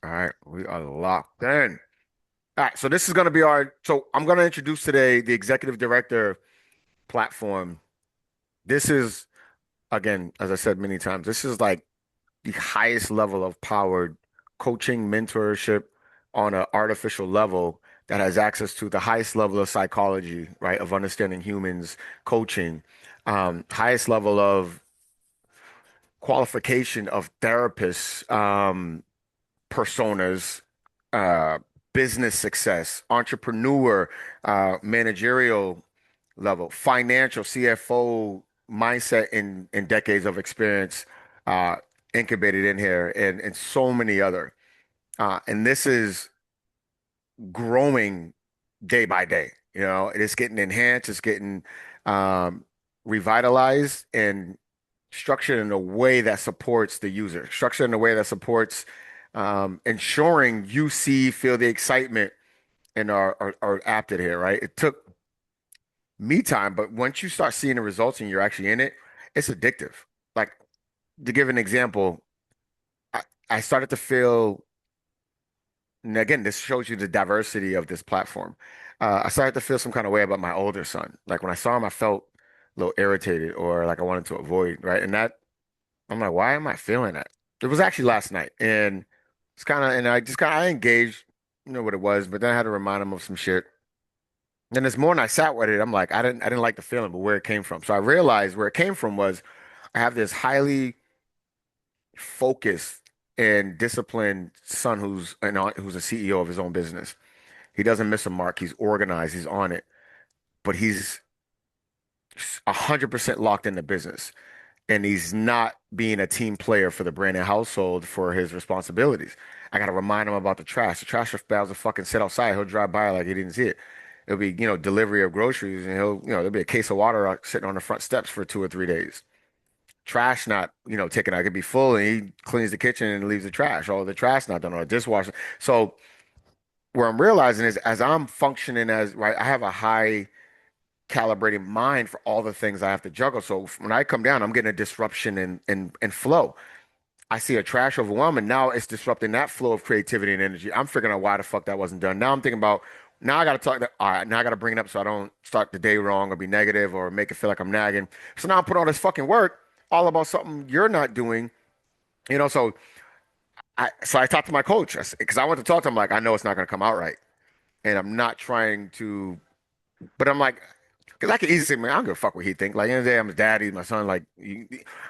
All right, we are locked in. All right, so this is going to be so I'm going to introduce today the executive director platform. This is, again, as I said many times, this is like the highest level of powered coaching, mentorship on an artificial level that has access to the highest level of psychology, right, of understanding humans, coaching, highest level of qualification of therapists, personas, uh, business success, entrepreneur, managerial level, financial, CFO mindset and decades of experience uh, incubated in here, and so many other. And this is growing day by day. It's getting enhanced, it's getting um, revitalized and structured in a way that supports the user, structured in a way that supports ensuring you feel the excitement and are apted here, right? It took me time, but once you start seeing the results and you're actually in it, it's addictive. Like, to give an example, I, I started to feel, and again, this shows you the diversity of this platform. I started to feel some kind of way about my older son. Like when I saw him, I felt a little irritated or like I wanted to avoid, right? And that I'm like, why am I feeling that? It was actually last night, and it's kind of, and I just kind of I engaged, what it was, but then I had to remind him of some shit. And this morning I sat with it. I'm like, I didn't like the feeling, but where it came from. So I realized where it came from was I have this highly focused and disciplined son who's a CEO of his own business. He doesn't miss a mark. He's organized. He's on it, but he's 100% locked in the business. And he's not being a team player for the brand and household for his responsibilities. I got to remind him about the trash. The trash bags will fucking sit outside. He'll drive by like he didn't see it. It'll be, delivery of groceries, and there'll be a case of water sitting on the front steps for 2 or 3 days. Trash not, taken out. It could be full, and he cleans the kitchen and leaves the trash. All the trash not done, or dishwasher. So where I'm realizing is as I'm functioning as, right, I have a high calibrating mind for all the things I have to juggle. So when I come down, I'm getting a disruption in flow. I see a trash overwhelming. Now it's disrupting that flow of creativity and energy. I'm figuring out why the fuck that wasn't done. Now I'm thinking about, now I got to talk to, all right, now I got to bring it up so I don't start the day wrong or be negative or make it feel like I'm nagging. So now I put all this fucking work all about something you're not doing, so I talked to my coach because I went to talk to him like, I know it's not going to come out right. And I'm not trying to, but I'm like, because I could easily say, man, I don't give a fuck what he think. Like, end of the day, I'm his dad, he's my son. Like,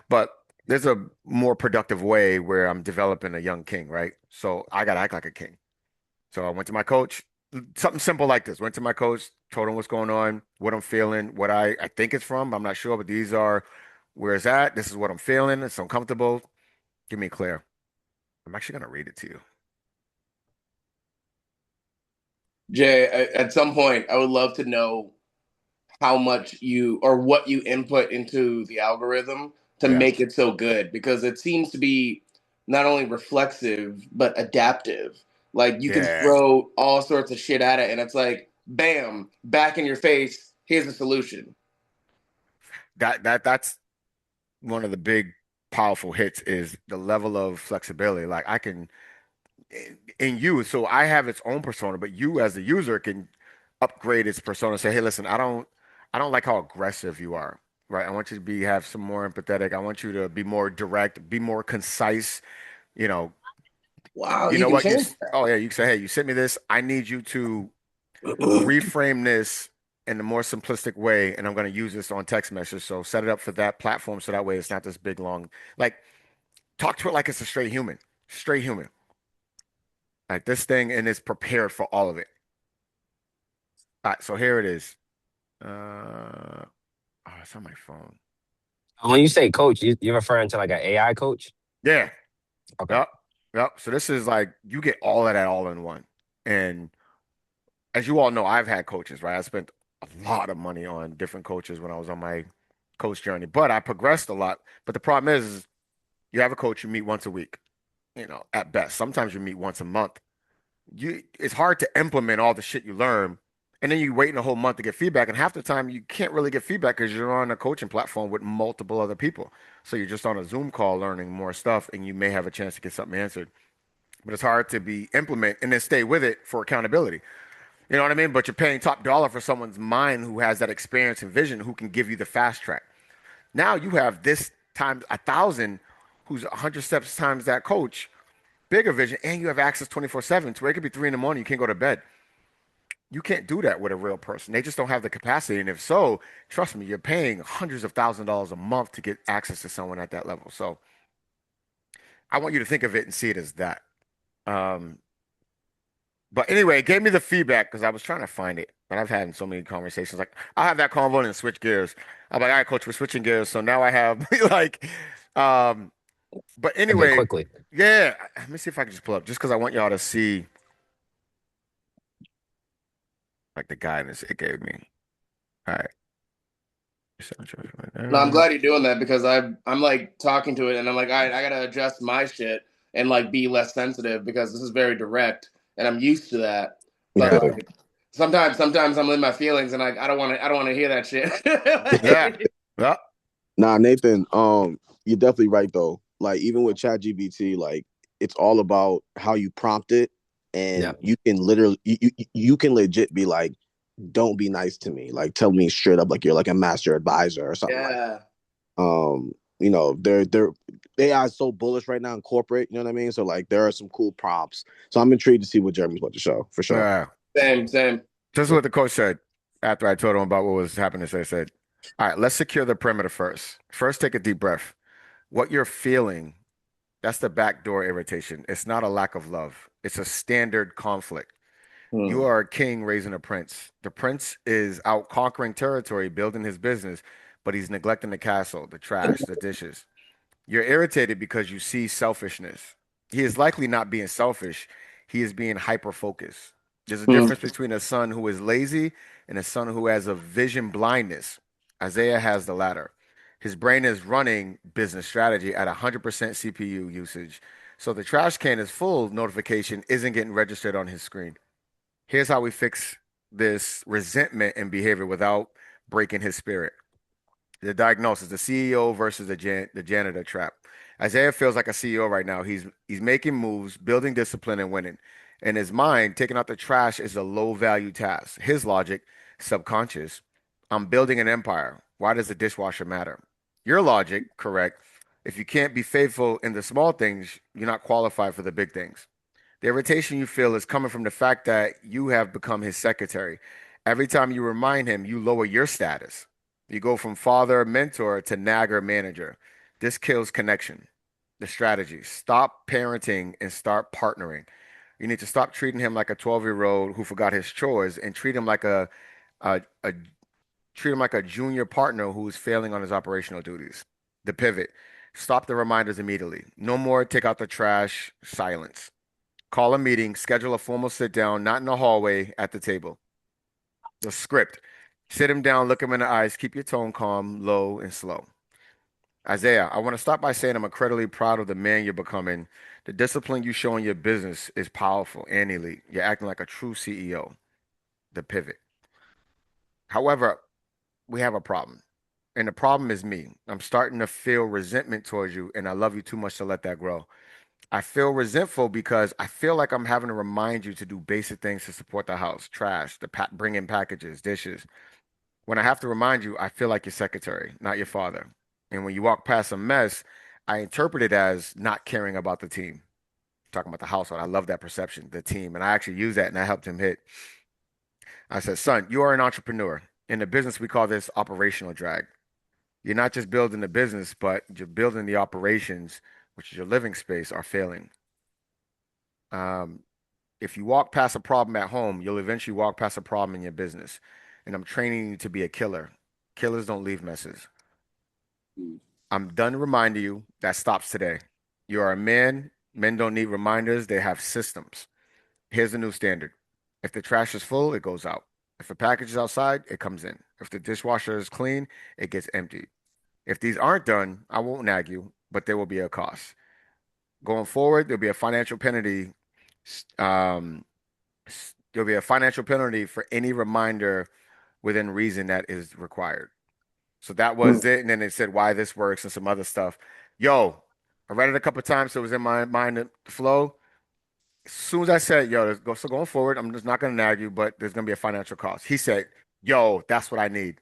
but there's a more productive way where I'm developing a young king, right? So I got to act like a king. So I went to my coach, something simple like this. Went to my coach, told him what's going on, what I'm feeling, what I think it's from. I'm not sure, but these are where it's at. This is what I'm feeling. It's uncomfortable. Give me a clear. I'm actually going to read it to you. Jay, at some point, I would love to know how much you or what you input into the algorithm to Yeah. make it so good because it seems to be not only reflexive but adaptive. Like you can Yeah. throw all sorts of shit at it and it's like, bam, back in your face, here's the solution. That's one of the big powerful hits is the level of flexibility. Like I can in you, so I have its own persona, but you as the user can upgrade its persona. Say, hey, listen, I don't like how aggressive you are. Right. I want you to have some more empathetic. I want you to be more direct, be more concise. You know, Wow, you you know can what? change Oh yeah, you can say, hey, you sent me this. I need you to that. reframe this in a more simplistic way, and I'm going to use this on text message. So set it up for that platform, so that way it's not this big long. Like talk to it like it's a straight human. Like this thing, and it's prepared for all of it. All right, so here it is. Oh, it's on my phone. When you say coach, you're referring to like an AI coach? Yeah. Okay. Yep. Yep. So this is like you get all of that all in one. And as you all know, I've had coaches, right? I spent a lot of money on different coaches when I was on my coach journey, but I progressed a lot. But the problem is you have a coach you meet once a week, at best. Sometimes you meet once a month. It's hard to implement all the shit you learn. And then you wait in a whole month to get feedback. And half the time you can't really get feedback because you're on a coaching platform with multiple other people. So you're just on a Zoom call learning more stuff and you may have a chance to get something answered. but it's hard to be implement and then stay with it for accountability. You know what I mean? But you're paying top dollar for someone's mind who has that experience and vision who can give you the fast track. Now you have this times 1,000 who's 100 steps times that coach, bigger vision, and you have access 24/7 to where it could be 3 in the morning, you can't go to bed. You can't do that with a real person. They just don't have the capacity. And if so, trust me, you're paying hundreds of $1,000s a month to get access to someone at that level. So I want you to think of it and see it as that. Um, but anyway, it gave me the feedback because I was trying to find it. And I've had so many conversations. Like I'll have that convo and then switch gears. I'm like, all right, coach, we're switching gears. So now I have like, um, but A bit anyway, quickly. yeah. Let me see if I can just pull up just because I want y'all to see like the guidance it gave me. All right. No, I'm glad you're doing that because I'm like talking to it and I'm like, all right, I gotta adjust my shit and like be less sensitive because this is very direct and I'm used to that. But Yeah. Yeah. like sometimes I'm in my feelings and I don't want to hear that shit. Yeah. Yeah. Nah, Nathan, you're definitely right though. Like even with ChatGPT, like it's all about how you prompt it, Yeah. and you can literally you can legit be like, don't be nice to me. Like tell me straight up like you're like a master advisor or something like Yeah. that. They're AI is so bullish right now in corporate, you know what I mean? So like there are some cool prompts. So I'm intrigued to see what Jeremy's about to show for sure. Yeah. Same. Just what the coach said after I told him about what was happening. So I said, all right, let's secure the perimeter first. First, take a deep breath. What you're feeling, that's the backdoor irritation. It's not a lack of love. It's a standard conflict. You Hmm. are a king raising a prince. The prince is out conquering territory, building his business, but he's neglecting the castle, the trash, the dishes. You're irritated because you see selfishness. He is likely not being selfish. He is being hyper focused. There's a Hmm. difference between a son who is lazy and a son who has a vision blindness. Isaiah has the latter. His brain is running business strategy at 100% CPU usage. So the trash can is full notification isn't getting registered on his screen. Here's how we fix this resentment and behavior without breaking his spirit. The diagnosis, the CEO versus the janitor trap. Isaiah feels like a CEO right now. He's making moves, building discipline, and winning. In his mind, taking out the trash is a low value task. His logic, subconscious, I'm building an empire. Why does the dishwasher matter? Your logic, correct. If you can't be faithful in the small things, you're not qualified for the big things. The irritation you feel is coming from the fact that you have become his secretary. Every time you remind him, you lower your status. You go from father, mentor to nagger, manager. This kills connection. The strategy: stop parenting and start partnering. You need to stop treating him like a 12-year-old who forgot his chores and a treat him like a junior partner who is failing on his operational duties. The pivot: stop the reminders immediately. No more take out the trash, silence. Call a meeting, schedule a formal sit down, not in the hallway, at the table. The script: sit him down, look him in the eyes, keep your tone calm, low, and slow. Isaiah, I want to start by saying I'm incredibly proud of the man you're becoming. The discipline you show in your business is powerful and elite. You're acting like a true CEO. The pivot. However, we have a problem. And the problem is me. I'm starting to feel resentment towards you, and I love you too much to let that grow. I feel resentful because I feel like I'm having to remind you to do basic things to support the house, trash, bring in packages, dishes. When I have to remind you, I feel like your secretary, not your father. And when you walk past a mess, I interpret it as not caring about the team. Talking about the household, I love that perception, the team, and I actually use that, and I helped him hit. I said, son, you are an entrepreneur. In the business, we call this operational drag. You're not just building the business, but you're building the operations, which is your living space, are failing. Um, if you walk past a problem at home, you'll eventually walk past a problem in your business. And I'm training you to be a killer. Killers don't leave messes. I'm done reminding you that stops today. You are a man. Men don't need reminders, they have systems. Here's the new standard. If the trash is full, it goes out. If a package is outside, it comes in. If the dishwasher is clean, it gets emptied. If these aren't done, I won't nag you, but there will be a cost. Going forward, there'll be a financial penalty. Um, There'll be a financial penalty for any reminder within reason that is required. So that was it. And then it said why this works and some other stuff. Yo, I read it a couple of times, so it was in my mind to flow. As soon as I said, yo, so going forward, I'm just not going to nag you, but there's going to be a financial cost. He said, yo, that's what I need.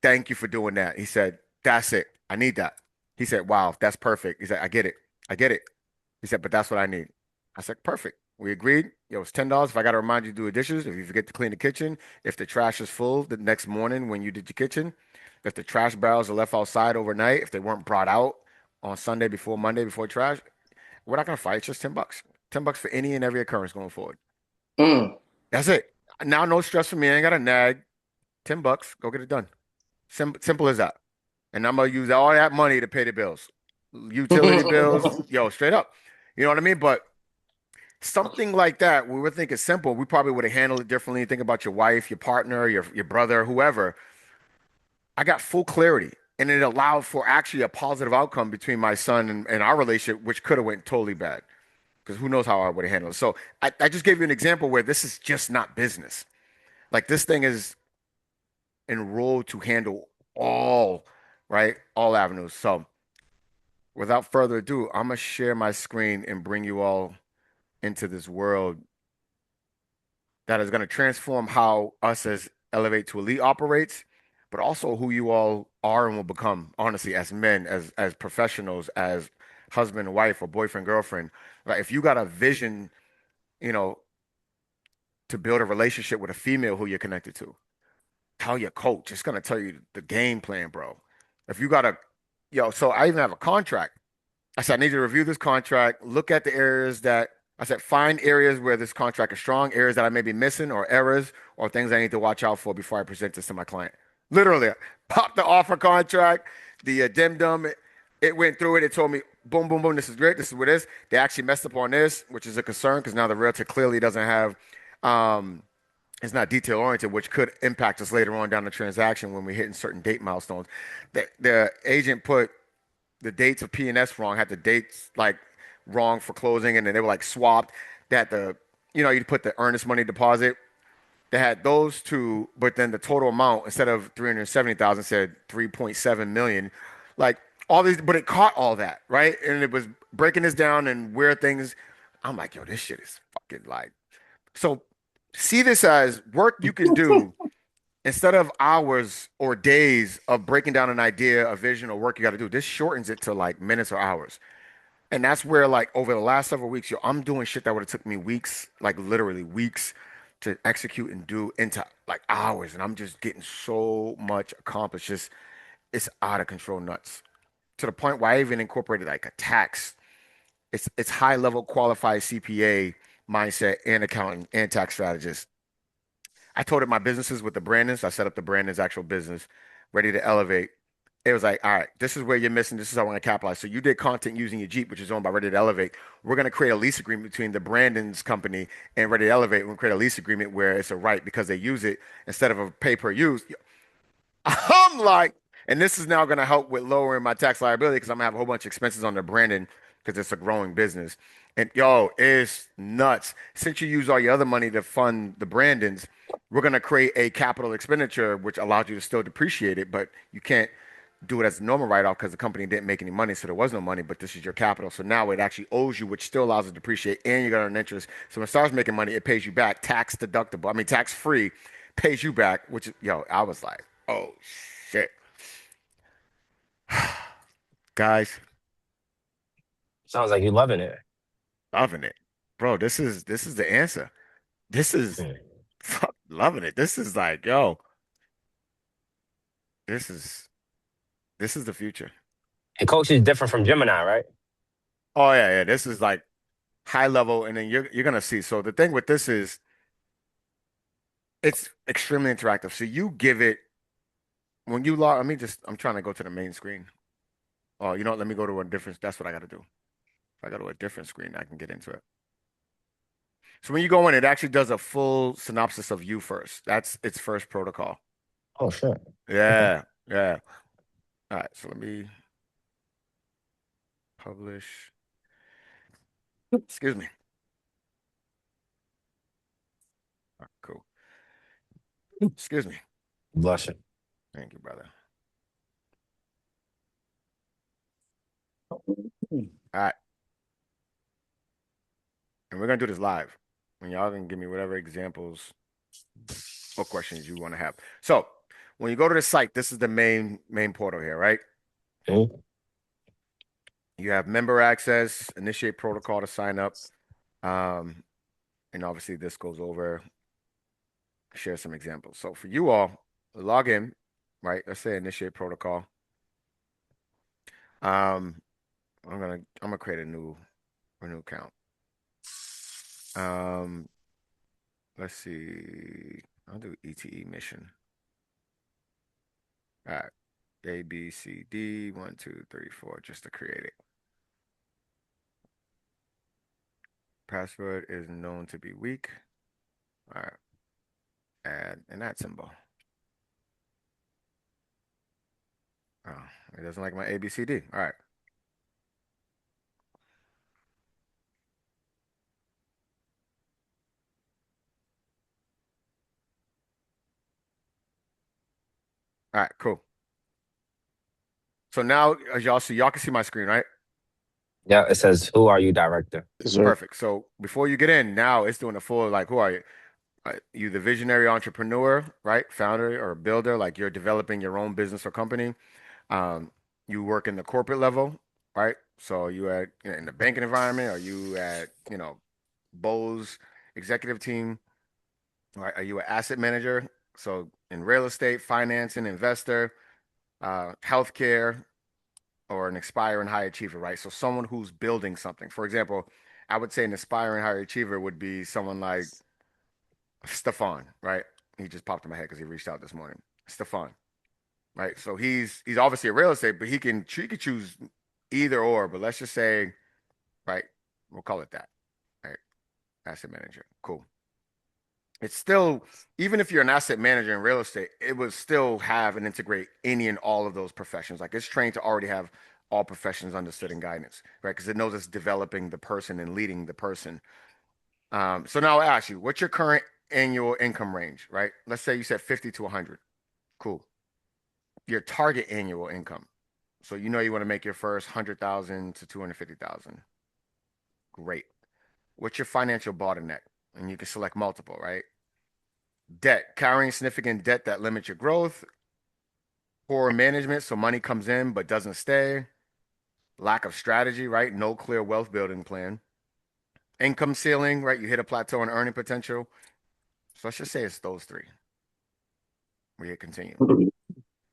Thank you for doing that. He said, that's it. I need that. He said, wow, that's perfect. He said, I get it. I get it. He said, but that's what I need. I said, perfect. We agreed. Yo, it's $10. If I got to remind you to do the dishes, if you forget to clean the kitchen, if the trash is full the next morning when you did your kitchen, if the trash barrels are left outside overnight, if they weren't brought out on Sunday before Monday before trash, we're not going to fight. It's just $10. $10 for any and every occurrence going forward. Mm. That's it. Now, no stress for me. I ain't got to nag. $10. Go get it done. Simple as that. And I'm gonna use all that money to pay the bills, utility bills, yo, straight up. You know what I mean? But something like that, we would think it's simple. We probably would have handled it differently. Think about your wife, your partner, your brother, whoever. I got full clarity, and it allowed for actually a positive outcome between my son and our relationship, which could have went totally bad. Because who knows how I would have handled it. So I just gave you an example where this is just not business. Like this thing is enrolled to handle all, right? All avenues. So without further ado, I'm gonna share my screen and bring you all into this world that is gonna transform how us as Elevate to Elite operates, but also who you all are and will become, honestly, as men, as professionals, as husband and wife or boyfriend, girlfriend. Right? If you got a vision, you know, to build a relationship with a female who you're connected to, tell your coach. It's gonna tell you the game plan, bro. If you got a, yo, so I even have a contract. I said, I need you to review this contract, look at the areas that I said, find areas where this contract is strong, areas that I may be missing, or errors, or things I need to watch out for before I present this to my client. Literally, pop the offer contract, the addendum, it went through it. It told me, boom, boom, boom, this is great. This is what it is. They actually messed up on this, which is a concern because now the realtor clearly doesn't have, um, it's not detail oriented, which could impact us later on down the transaction when we're hitting certain date milestones. The agent put the dates of P&S wrong, had the dates like wrong for closing, and then they were like swapped. That you put the earnest money deposit. They had those two, but then the total amount instead of 370,000 said 3.7 million. Like all these, but it caught all that, right? And it was breaking this down and where things. I'm like, yo, this shit is fucking like. So see this as work you can do instead of hours or days of breaking down an idea, a vision, or work you got to do. This shortens it to like minutes or hours. And that's where like over the last several weeks, yo, I'm doing shit that would have took me weeks, like literally weeks to execute and do into like hours. And I'm just getting so much accomplished. Just it's out of control nuts. To the point where I even incorporated like a tax. It's high level qualified CPA mindset and accounting and tax strategist. I told it my businesses with the Brandons. I set up the Brandons actual business, ready to elevate. It was like, all right, this is where you're missing. This is how we're going to capitalize. So you did content using your Jeep, which is owned by Ready to Elevate. We're going to create a lease agreement between the Brandon's company and Ready to Elevate. We're going to create a lease agreement where it's a right because they use it instead of a pay per use. I'm like, and this is now going to help with lowering my tax liability because I'm gonna have a whole bunch of expenses on the Brandon because it's a growing business. And yo, it's nuts. Since you use all your other money to fund the Brandons, we're gonna create a capital expenditure which allows you to still depreciate it, but you can't do it as a normal write-off because the company didn't make any money, so there was no money. But this is your capital, so now it actually owes you, which still allows it to depreciate, and you got an interest. So when it starts making money, it pays you back, tax deductible. I mean, tax free, pays you back. Which yo, I was like, oh shit, guys, Sounds like you're loving it. loving it, bro. This is the answer. This is Mm. fuck, loving it. This is like, yo, this is this is the future. And coach is different from Gemini, right? Oh yeah, yeah. This is like high level, and then you're gonna see. So the thing with this is it's extremely interactive. So you give it when you log. Let me just. I'm trying to go to the main screen. Oh, you know what? Let me go to a different. That's what I got to do. If I go to a different screen, I can get into it. So when you go in, it actually does a full synopsis of you first. That's its first protocol. Oh, sure. Okay. Yeah, yeah. All right. So let me publish. Excuse me. All right, cool. Excuse me. Blushing. Thank you, brother. All right. And we're gonna do this live. And y'all can give me whatever examples or questions you want to have. So when you go to the site, this is the main portal here, right? Mhm. You have member access, initiate protocol to sign up. Um, and obviously this goes over, share some examples. So for you all, log in, right? Let's say initiate protocol. Um, I'm gonna create a new account. Um, let's see. I'll do ETE mission. All right. A, B, C, D, 1, 2, 3, 4, just to create it. Password is known to be weak. All right. Add an at symbol. Oh, it doesn't like my A, B, C, D. All right. All right, cool. So now, as y'all see, y'all can see my screen, right? Yeah, it says, "Who are you, director?" Yes, sir. Perfect. So before you get in, now it's doing a full, like, who are you? You the visionary entrepreneur, right? Founder or builder, like you're developing your own business or company. Um, you work in the corporate level, right? So you at in the banking environment, or you at, Bose executive team, right? Are you an asset manager? So in real estate, finance, and investor, healthcare, or an aspiring high achiever, right? So someone who's building something. For example, I would say an aspiring high achiever would be someone like Stefan, right? He just popped in my head because he reached out this morning. Stefan, right? So he's obviously a real estate, but he could choose either or. But let's just say, right, we'll call it that, right? Asset manager, cool. It's still, even if you're an asset manager in real estate, it would still have and integrate any and all of those professions. Like it's trained to already have all professions understood and guidance, right? Because it knows it's developing the person and leading the person. So now I'll ask you, what's your current annual income range, right? Let's say you said 50 to 100. Cool. Your target annual income. So you know you want to make your first 100,000 to 250,000. Great. What's your financial bottleneck? And you can select multiple, right? Debt, carrying significant debt that limits your growth, poor management, so money comes in but doesn't stay, lack of strategy, right? No clear wealth building plan, income ceiling, right? You hit a plateau in earning potential. So let's just say it's those three. We hit continue.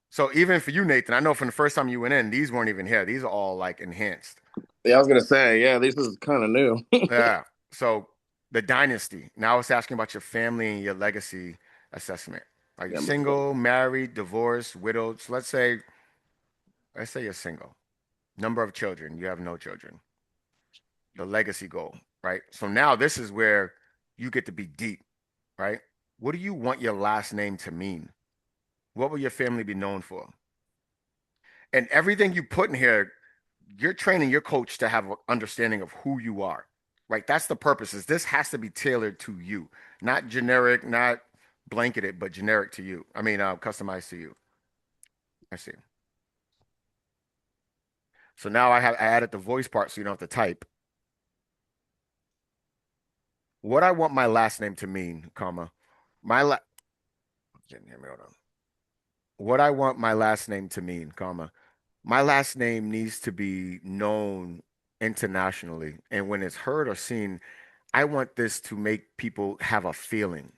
So even for you, Nathan, I know from the first time you went in, these weren't even here. These are all like enhanced. Yeah, I was gonna say, yeah, this is kind of new. Yeah. So the dynasty. Now it's asking about your family and your legacy assessment. Are you Yeah, single, married, divorced, widowed? So let's say you're single. Number of children, you have no children. The legacy goal, right? So now this is where you get to be deep, right? What do you want your last name to mean? What will your family be known for? And everything you put in here, you're training your coach to have an understanding of who you are, right? That's the purpose. Is this has to be tailored to you, not generic, not blanketed, but generic to you. I mean, customized to you. I see. So now I added the voice part so you don't have to type. What I want my last name to mean, comma, my la didn't hear me. Hold on. What I want my last name to mean, comma, my last name needs to be known internationally, and when it's heard or seen, I want this to make people have a feeling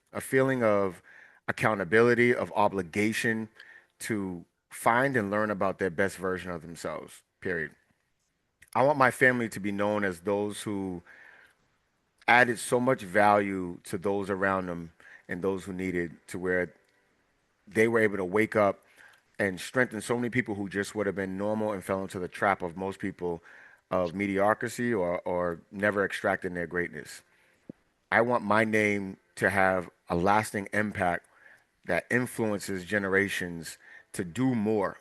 of accountability, of obligation to find and learn about their best version of themselves. Period. I want my family to be known as those who added so much value to those around them and those who needed, to where they were able to wake up and strengthen so many people who just would have been normal and fell into the trap of most people of mediocrity or never extracting their greatness. I want my name to have a lasting impact that influences generations to do more,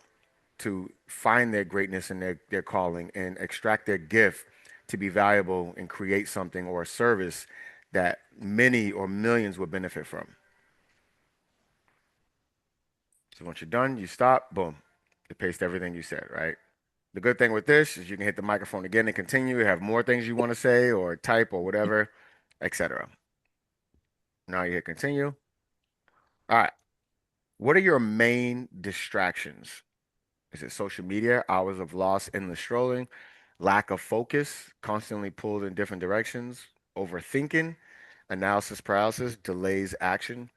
to find their greatness and their calling and extract their gift to be valuable and create something or a service that many or millions would benefit from. So once you're done, you stop, boom, you paste everything you said, right? The good thing with this is you can hit the microphone again and continue, have more things you want to say or type or whatever. etc. Now you hit continue. All right. What are your main distractions? Is it social media, hours of lost endless scrolling, lack of focus, constantly pulled in different directions, overthinking, analysis paralysis, delays action,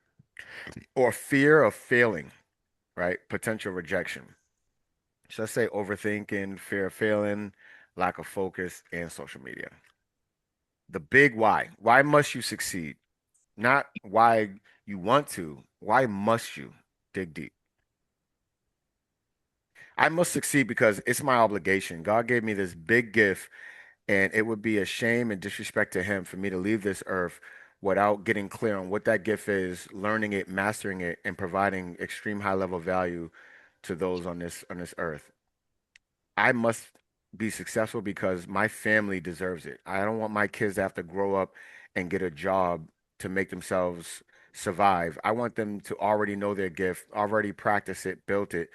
or fear of failing, right? Potential rejection. So let's say overthinking, fear of failing, lack of focus, and social media. The big why. Why must you succeed? Not why you want to. Why must you? Dig deep. I must succeed because it's my obligation. God gave me this big gift, and it would be a shame and disrespect to Him for me to leave this earth without getting clear on what that gift is, learning it, mastering it, and providing extreme high level value to those on this earth. I must be successful because my family deserves it. I don't want my kids to have to grow up and get a job to make themselves survive. I want them to already know their gift, already practice it, built it,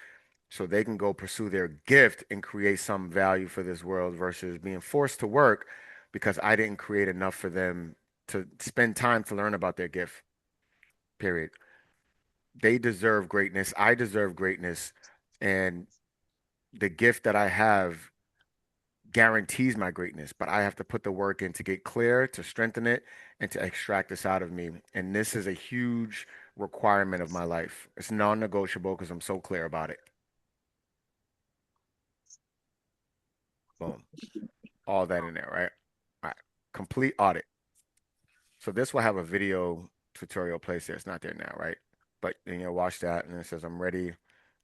so they can go pursue their gift and create some value for this world versus being forced to work because I didn't create enough for them to spend time to learn about their gift. Period. They deserve greatness. I deserve greatness. And the gift that I have guarantees my greatness, but I have to put the work in to get clear, to strengthen it, and to extract this out of me. And this is a huge requirement of my life. It's non-negotiable because I'm so clear about it. Boom. All that in there, right? All right. Complete audit. So this will have a video tutorial place there. It's not there now, right? But then you'll watch that and it says I'm ready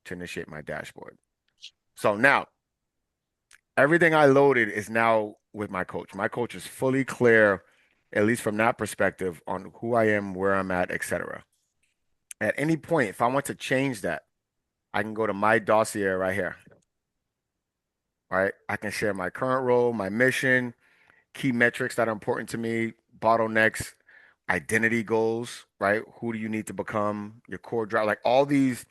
to initiate my dashboard. So now everything I loaded is now with my coach. My coach is fully clear, at least from that perspective, on who I am, where I'm at, etc. At any point, if I want to change that, I can go to my dossier right here. Right? I can share my current role, my mission, key metrics that are important to me, bottlenecks, identity goals, right? Who do you need to become, your core drive, like all these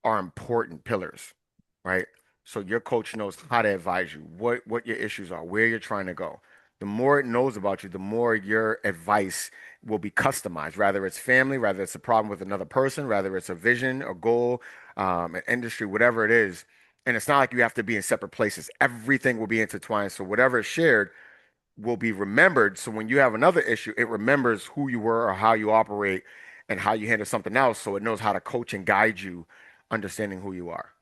are important pillars, right? So your coach knows how to advise you, what your issues are, where you're trying to go. The more it knows about you, the more your advice will be customized, rather it's family, rather it's a problem with another person, rather it's a vision, a goal, an industry, whatever it is. And it's not like you have to be in separate places. Everything will be intertwined. So whatever is shared will be remembered. So when you have another issue, it remembers who you were or how you operate and how you handle something else. So it knows how to coach and guide you, understanding who you are.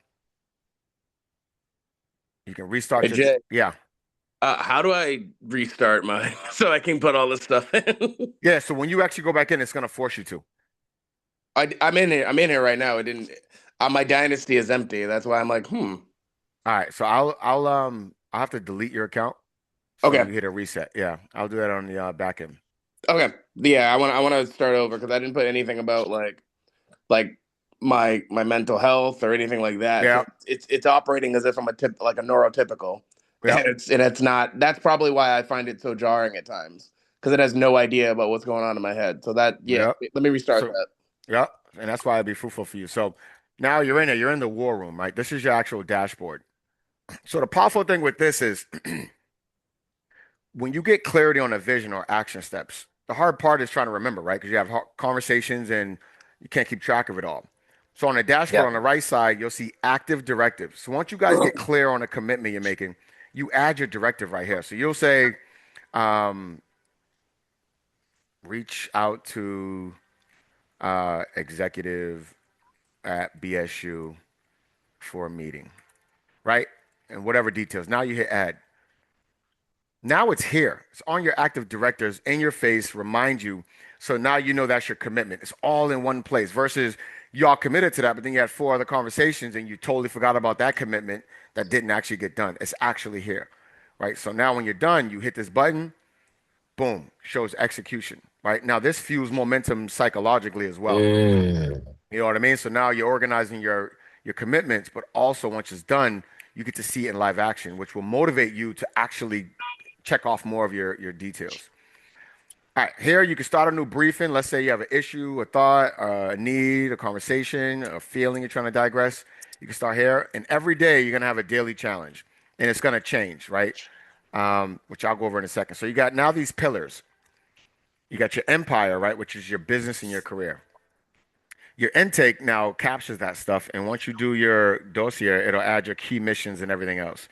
You can Hey restart your, Jay, yeah. how do I restart mine so I can put all this stuff in? Yeah. So when you actually go back in, it's going to force you to. I'm in here. I'm in here right now. It didn't. My dynasty is empty. That's why I'm like, hmm. All right. So I'll have to delete your account. So Okay. you hit a reset. Yeah. I'll do that on the back end. Okay. Yeah. I want to start over because I didn't put anything about like my mental health or anything like that. So Yeah. it's operating as if I'm a tip like a neurotypical, and Yep. it's not. That's probably why I find it so jarring at times because it has no idea about what's going on in my head. So that yeah. Yep. Let me restart So, that. yep. And that's why it'd be fruitful for you. So now you're in it. You're in the war room, right? This is your actual dashboard. So the powerful thing with this is when you get clarity on a vision or action steps, the hard part is trying to remember, right? Because you have conversations and you can't keep track of it all. So on the dashboard on Yep. the right side, you'll see active directives. So once you guys get clear on a commitment you're making, you add your directive right here. So you'll say, um, reach out to executive at BSU for a meeting, right? And whatever details. Now you hit add. Now it's here. It's on your active directors in your face, remind you. So now you know that's your commitment. It's all in one place versus y'all committed to that, but then you had four other conversations and you totally forgot about that commitment that didn't actually get done. It's actually here, right? So now when you're done, you hit this button, boom, shows execution, right? Now this fuels momentum psychologically as well. Mm. You know what I mean? So now you're organizing your commitments, but also once it's done, you get to see it in live action, which will motivate you to actually check off more of your details. All right, here you can start a new briefing. Let's say you have an issue, a thought, a need, a conversation, a feeling you're trying to digress. You can start here, and every day you're gonna have a daily challenge, and it's gonna change, right? Which I'll go over in a second. So you got now these pillars. You got your empire, right, which is your business and your career. Your intake now captures that stuff, and once you do your dossier, it'll add your key missions and everything else.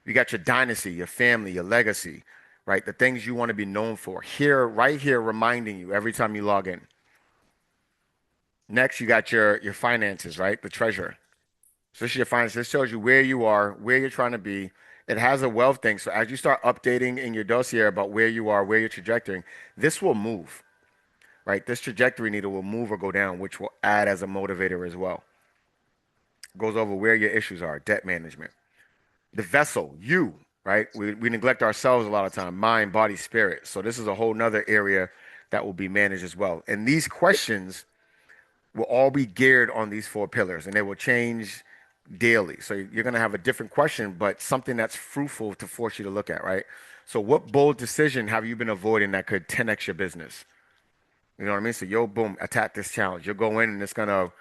You got your dynasty, your family, your legacy, right? The things you want to be known for. Here, right here, reminding you every time you log in. Next, you got your finances, right? The treasurer. So this is your finances. This shows you where you are, where you're trying to be. It has a wealth thing. So as you start updating in your dossier about where you are, where you're trajectory, this will move, right? This trajectory needle will move or go down, which will add as a motivator as well. Goes over where your issues are, debt management. The vessel, you, right? We neglect ourselves a lot of time, mind, body, spirit. So this is a whole nother area that will be managed as well. And these questions will all be geared on these four pillars and they will change daily. So you're going to have a different question, but something that's fruitful to force you to look at, right? So what bold decision have you been avoiding that could 10x your business? You know what I mean? So yo, boom, attack this challenge. You'll go in and it's going to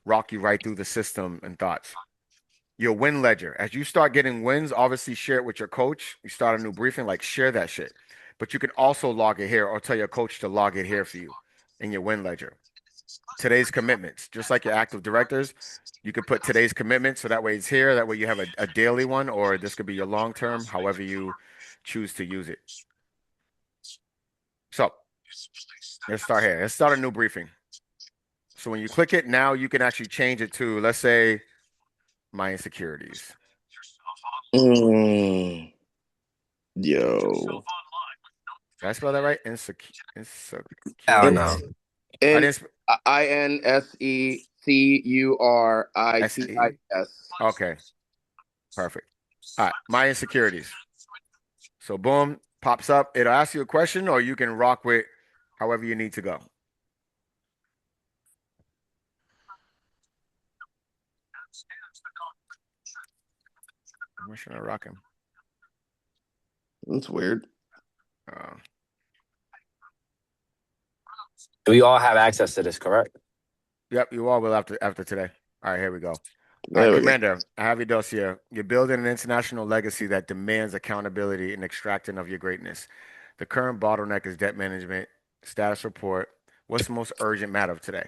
rock you right through the system and thoughts. Your win ledger. As you start getting wins, obviously share it with your coach. You start a new briefing, like share that shit. But you can also log it here or tell your coach to log it here for you in your win ledger. Today's commitments, just like your active directors, you could put today's commitment so that way it's here. That way you have a daily one, or this could be your long term, however you choose to use it. So let's start here. Let's start a new briefing. So when you click it, now you can actually change it to, let's say, my insecurities. Yo. Did I spell that right? I don't know. Insecurities. I N didn't SE. INSECURITIS. Okay, perfect. All right, my insecurities. So boom, pops up. It'll ask you a question, or you can rock with however you need to go. Where should I rock him? That's weird. Uh, We all have access to this, correct? yep, you all will after today. All right, here we go. All right, There we go. Commander, I have your dossier. You're building an international legacy that demands accountability and extracting of your greatness. The current bottleneck is debt management, status report. What's the most urgent matter of today?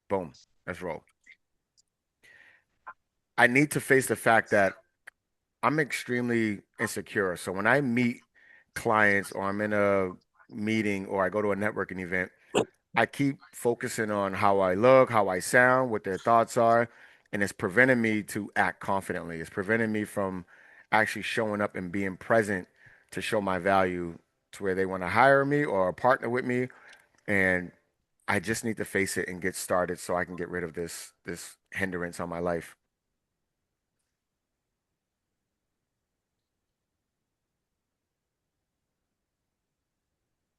Boom, let's roll. I need to face the fact that I'm extremely insecure. So when I meet clients or I'm in a meeting or I go to a networking event, I keep focusing on how I look, how I sound, what their thoughts are, and it's preventing me to act confidently. It's preventing me from actually showing up and being present to show my value to where they want to hire me or partner with me. And I just need to face it and get started so I can get rid of this hindrance on my life.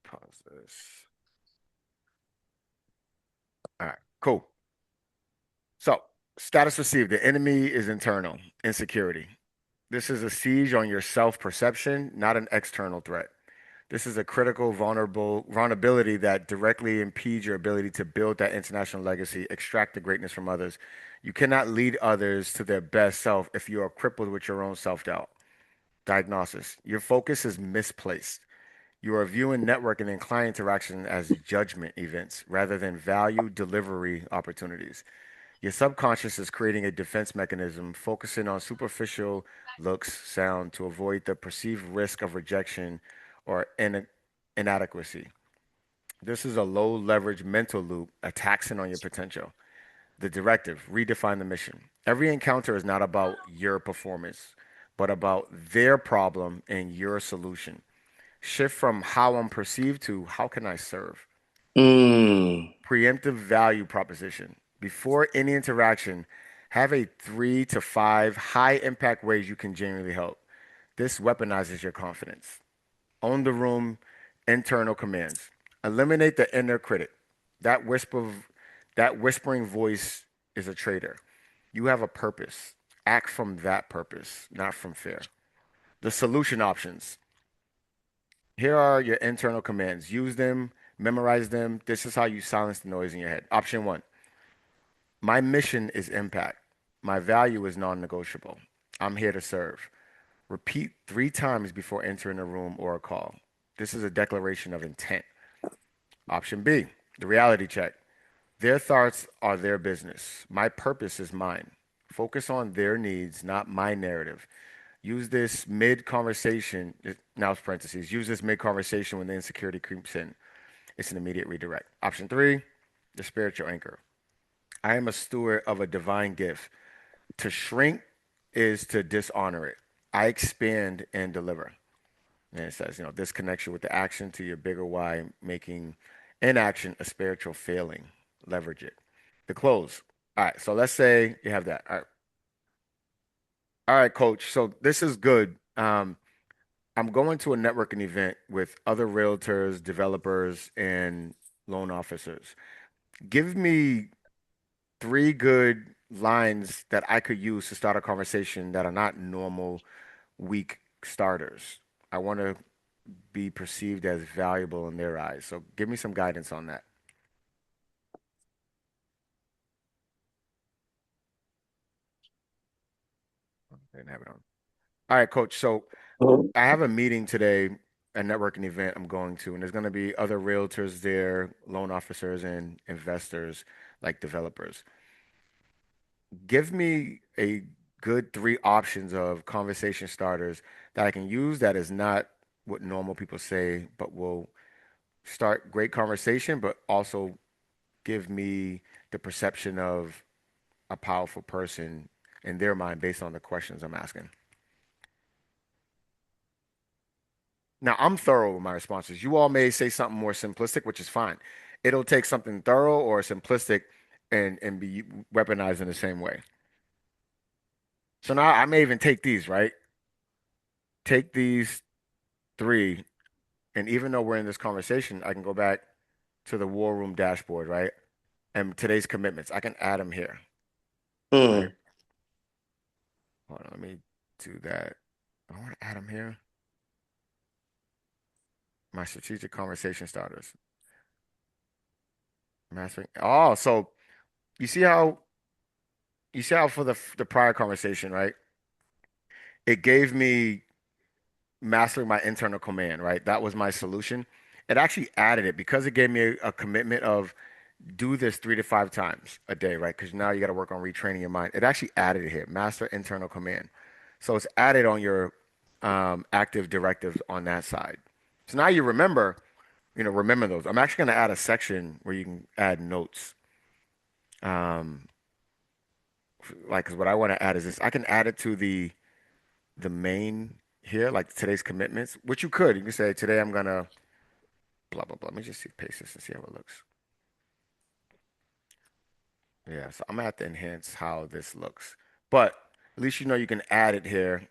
Pause this. All right, cool. So, status received. The enemy is internal, insecurity. This is a siege on your self-perception, not an external threat. This is a critical vulnerability that directly impedes your ability to build that international legacy, extract the greatness from others. You cannot lead others to their best self if you are crippled with your own self-doubt. Diagnosis. Your focus is misplaced. You are viewing networking and client interaction as judgment events rather than value delivery opportunities. Your subconscious is creating a defense mechanism, focusing on superficial looks, sound to avoid the perceived risk of rejection or inadequacy. This is a low leverage mental loop, a taxing on your potential. The directive, redefine the mission. Every encounter is not about your performance, but about their problem and your solution. Shift from how I'm perceived to how can I serve? Mm. Preemptive value proposition. Before any interaction, have a 3 to 5 high impact ways you can genuinely help. This weaponizes your confidence. Own the room, internal commands. Eliminate the inner critic. That whisper, that whispering voice is a traitor. You have a purpose. Act from that purpose, not from fear. The solution options. Here are your internal commands. Use them, memorize them. This is how you silence the noise in your head. Option one. My mission is impact. My value is non-negotiable. I'm here to serve. Repeat 3 times before entering a room or a call. This is a declaration of intent. Option B, the reality check. Their thoughts are their business. My purpose is mine. Focus on their needs, not my narrative. Use this mid conversation, now it's parentheses, use this mid conversation when the insecurity creeps in. It's an immediate redirect. Option three, the spiritual anchor. I am a steward of a divine gift. To shrink is to dishonor it. I expand and deliver. And it says, this connection with the action to your bigger why, making inaction a spiritual failing. Leverage it. The close. All right. So let's say you have that. All right. All right, coach. So this is good. I'm going to a networking event with other realtors, developers, and loan officers. Give me three good lines that I could use to start a conversation that are not normal, weak starters. I want to be perceived as valuable in their eyes. So give me some guidance on that. I didn't have it on. All right, coach. So I have a meeting today, a networking event I'm going to, and there's going to be other realtors there, loan officers, and investors like developers. Give me a good three options of conversation starters that I can use that is not what normal people say, but will start great conversation, but also give me the perception of a powerful person in their mind based on the questions I'm asking. Now, I'm thorough with my responses. You all may say something more simplistic, which is fine. It'll take something thorough or simplistic and be weaponized in the same way. So now I may even take these, right? Take these three, and even though we're in this conversation, I can go back to the war room dashboard, right? And today's commitments, I can add them here, right? Hmm. Hold on, let me do that. I want to add them here. My strategic conversation starters. Mastering. Oh, so you see how for the prior conversation, right? It gave me mastering my internal command, right? That was my solution. It actually added it because it gave me a commitment of do this 3 to 5 times a day, right? Because now you got to work on retraining your mind. It actually added it here, master internal command. So it's added on your active directives on that side. So now you remember those. I'm actually going to add a section where you can add notes. Um, like, because what I want to add is this. I can add it to the main here, like today's commitments, which you could. You can say today I'm gonna blah blah blah. Let me just see, paste this and see how it looks. Yeah, so I'm gonna have to enhance how this looks, but at least you know you can add it here.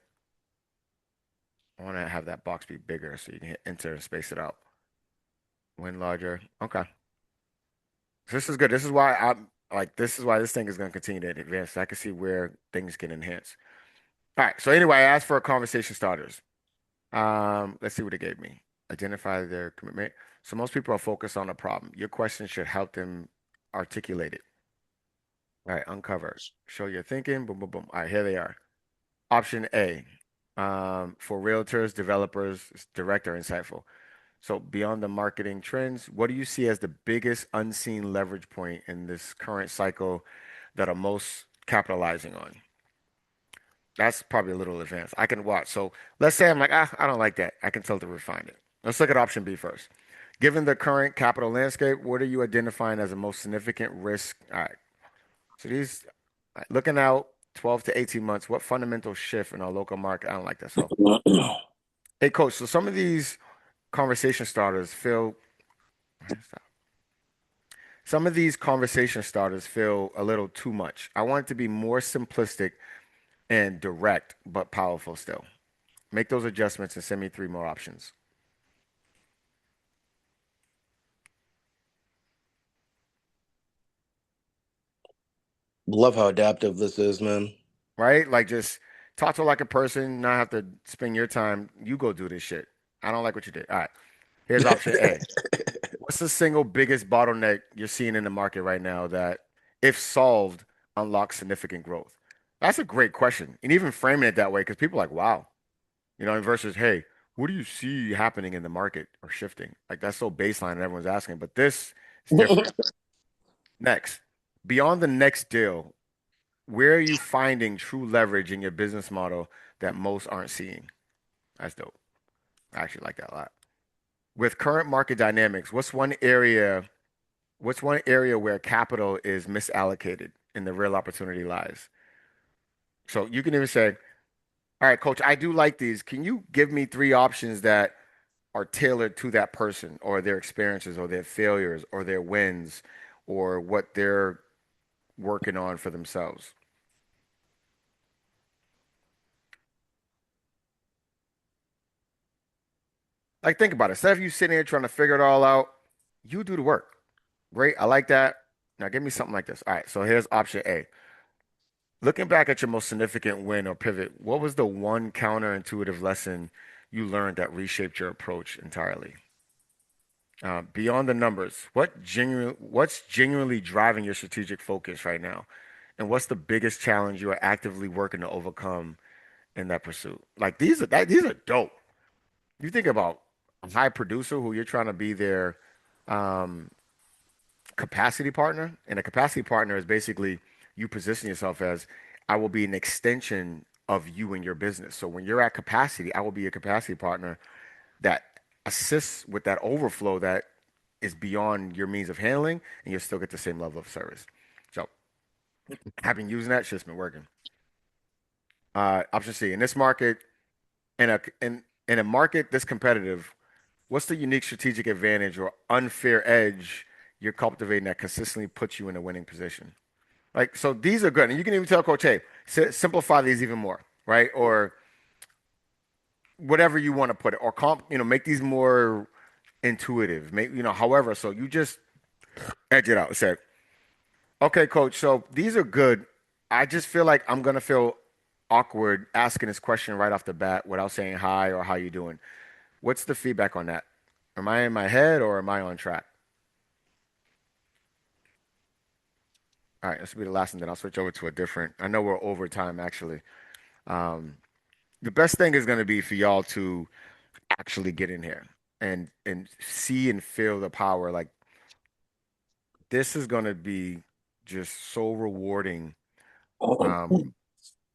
I want to have that box be bigger so you can hit enter and space it out. Win larger. Okay, so this is good. This is why I'm like this is why this thing is gonna continue to advance. I can see where things can enhance. All right. So anyway, I asked for conversation starters. Let's see what it gave me. Identify their commitment. So most people are focused on a problem. Your question should help them articulate it. All right, uncover. Show your thinking. Boom, boom, boom. All right, here they are. Option A. For realtors, developers, direct or insightful. So beyond the marketing trends, what do you see as the biggest unseen leverage point in this current cycle that are most capitalizing on? That's probably a little advanced. I can watch. So let's say I'm like, I don't like that. I can tell to refine it. Let's look at option B first. Given the current capital landscape, what are you identifying as the most significant risk? All right. So these, looking out 12 to 18 months, what fundamental shift in our local market? I don't like that. So, hey, coach, so some of these conversation starters feel, some of these conversation starters feel a little too much. I want it to be more simplistic and direct, but powerful still. Make those adjustments and send me three more options. Love how adaptive this is, man. Right? Like just talk to her like a person, not have to spend your time. You go do this shit. I don't like what you did. All right. Here's option A. What's the single biggest bottleneck you're seeing in the market right now that, if solved, unlocks significant growth? That's a great question. And even framing it that way, because people are like, wow, versus, hey, what do you see happening in the market or shifting? Like that's so baseline and everyone's asking, but this is different. Next, beyond the next deal, where are you finding true leverage in your business model that most aren't seeing? That's dope. I actually like that a lot. With current market dynamics, what's one area where capital is misallocated and the real opportunity lies? So you can even say, all right, coach, I do like these. Can you give me three options that are tailored to that person or their experiences or their failures or their wins or what they're working on for themselves? Like, think about it. Instead of you sitting here trying to figure it all out, you do the work. Great. I like that. Now, give me something like this. All right. So, here's option A. Looking back at your most significant win or pivot, what was the one counterintuitive lesson you learned that reshaped your approach entirely? Beyond the numbers, what's genuinely driving your strategic focus right now? And what's the biggest challenge you are actively working to overcome in that pursuit? Like these are dope. You think about a high producer who you're trying to be their um, capacity partner, and a capacity partner is basically you position yourself as I will be an extension of you and your business. So when you're at capacity, I will be a capacity partner that assists with that overflow that is beyond your means of handling, and you'll still get the same level of service. So I've been using that. Shit's been working. Option C, in this market, in a market this competitive, what's the unique strategic advantage or unfair edge you're cultivating that consistently puts you in a winning position? Like, so these are good. And you can even tell Coach, hey, simplify these even more, right? Or whatever you want to put it, or make these more intuitive. Make, however, so you just edge it out. Say, okay, Coach, so these are good. I just feel like I'm gonna feel awkward asking this question right off the bat without saying hi or how you doing. What's the feedback on that? Am I in my head or am I on track? All right, this will be the last one. Then I'll switch over to a different. I know we're over time actually. Um, the best thing is going to be for y'all to actually get in here and see and feel the power. Like this is going to be just so rewarding. Um,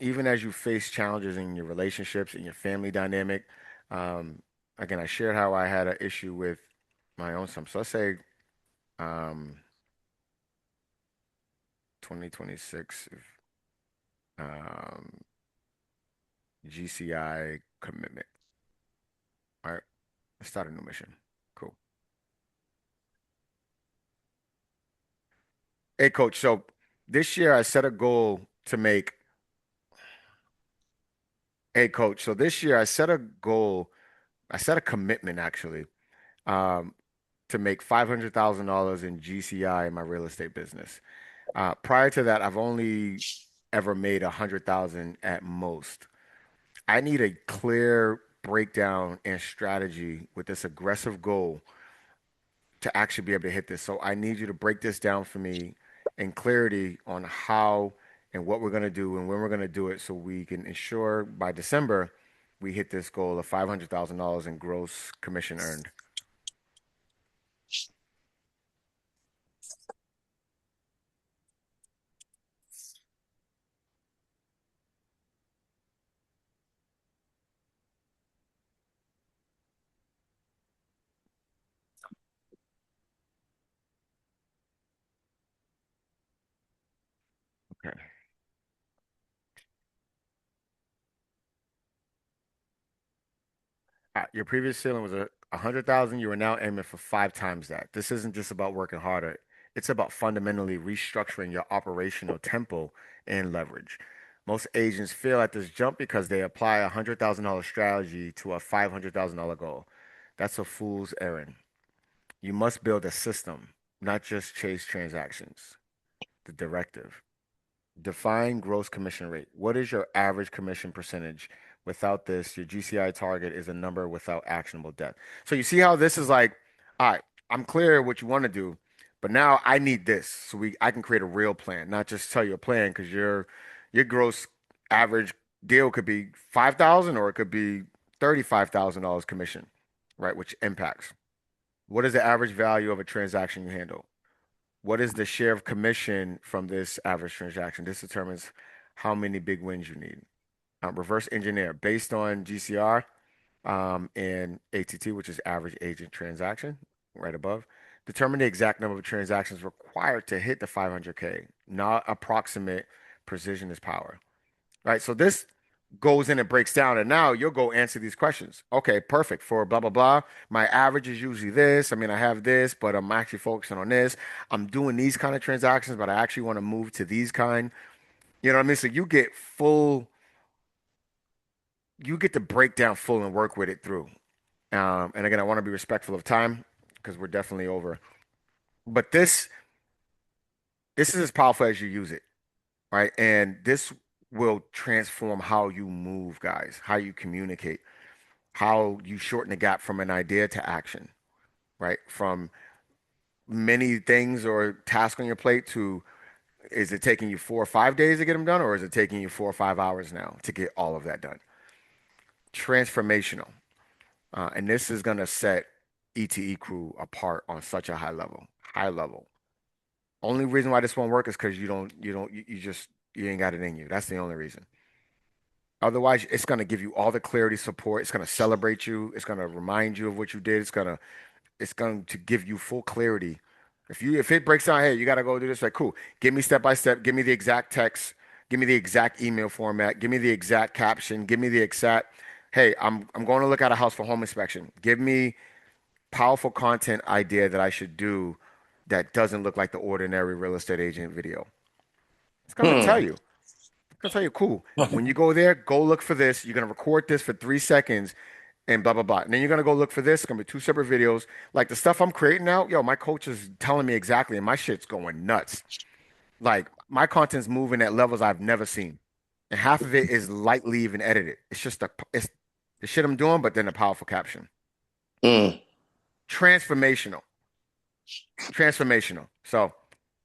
Even as you face challenges in your relationships, in your family dynamic. Um, Again, I shared how I had an issue with my own son. So let's say um, 2026 um, GCI commitment. All right, let's start a new mission. Cool. Hey, coach. So this year I set a goal to make. Hey, coach. So this year I set a goal. I set a commitment actually um, to make $500,000 in GCI in my real estate business. Prior to that, I've only ever made 100,000 at most. I need a clear breakdown and strategy with this aggressive goal to actually be able to hit this. So I need you to break this down for me in clarity on how and what we're going to do and when we're going to do it so we can ensure by December we hit this goal of $500,000 in gross commission earned. Okay. Your previous ceiling was a hundred thousand. You are now aiming for five times that. This isn't just about working harder. It's about fundamentally restructuring your operational tempo and leverage. Most agents fail at this jump because they apply $100,000 strategy to a $500,000 goal. That's a fool's errand. You must build a system, not just chase transactions. The directive. Define gross commission rate. What is your average commission percentage? Without this, your GCI target is a number without actionable depth. So you see how this is like, all right, I'm clear what you want to do, but now I need this so I can create a real plan, not just tell you a plan because your gross average deal could be 5,000 or it could be $35,000 commission, right? Which impacts. What is the average value of a transaction you handle? What is the share of commission from this average transaction? This determines how many big wins you need. Reverse engineer based on GCR and ATT, which is average agent transaction, right above. Determine the exact number of transactions required to hit the 500K. Not approximate, precision is power, right? So this goes in and breaks down, and now you'll go answer these questions. Okay, perfect. For blah blah blah, my average is usually this. I mean, I have this, but I'm actually focusing on this. I'm doing these kind of transactions, but I actually want to move to these kind. You know what I mean? So you get to break down full and work with it through. And again, I want to be respectful of time because we're definitely over. But this is as powerful as you use it, right? And this will transform how you move, guys, how you communicate, how you shorten the gap from an idea to action, right? From many things or tasks on your plate to is it taking you 4 or 5 days to get them done, or is it taking you 4 or 5 hours now to get all of that done? Transformational. And this is going to set ETE crew apart on such a high level. High level. Only reason why this won't work is because you ain't got it in you. That's the only reason. Otherwise, it's going to give you all the clarity, support. It's going to celebrate you. It's going to remind you of what you did. It's going to give you full clarity. If it breaks down, hey, you got to go do this. Like, cool. Give me step by step. Give me the exact text. Give me the exact email format. Give me the exact caption. Give me the exact. Hey, I'm going to look at a house for home inspection. Give me powerful content idea that I should do that doesn't look like the ordinary real estate agent video. It's gonna tell Hmm. you. It's gonna tell you, cool. When you go there, go look for this. You're gonna record this for 3 seconds and blah blah blah. And then you're gonna go look for this. It's gonna be two separate videos. Like the stuff I'm creating now, yo, my coach is telling me exactly, and my shit's going nuts. Like my content's moving at levels I've never seen. And half of it is lightly even edited. It's the shit I'm doing, but then a powerful caption. Hmm. Transformational. Transformational. So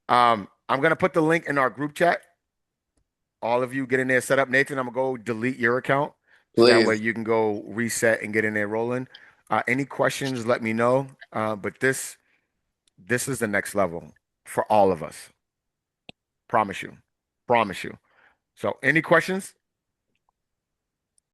I'm gonna put the link in our group chat. All of you get in there, set up. Nathan, I'm gonna go delete your account so that way Please. you can go reset and get in there rolling. Any questions, let me know. But this is the next level for all of us. Promise you. Promise you. So any questions?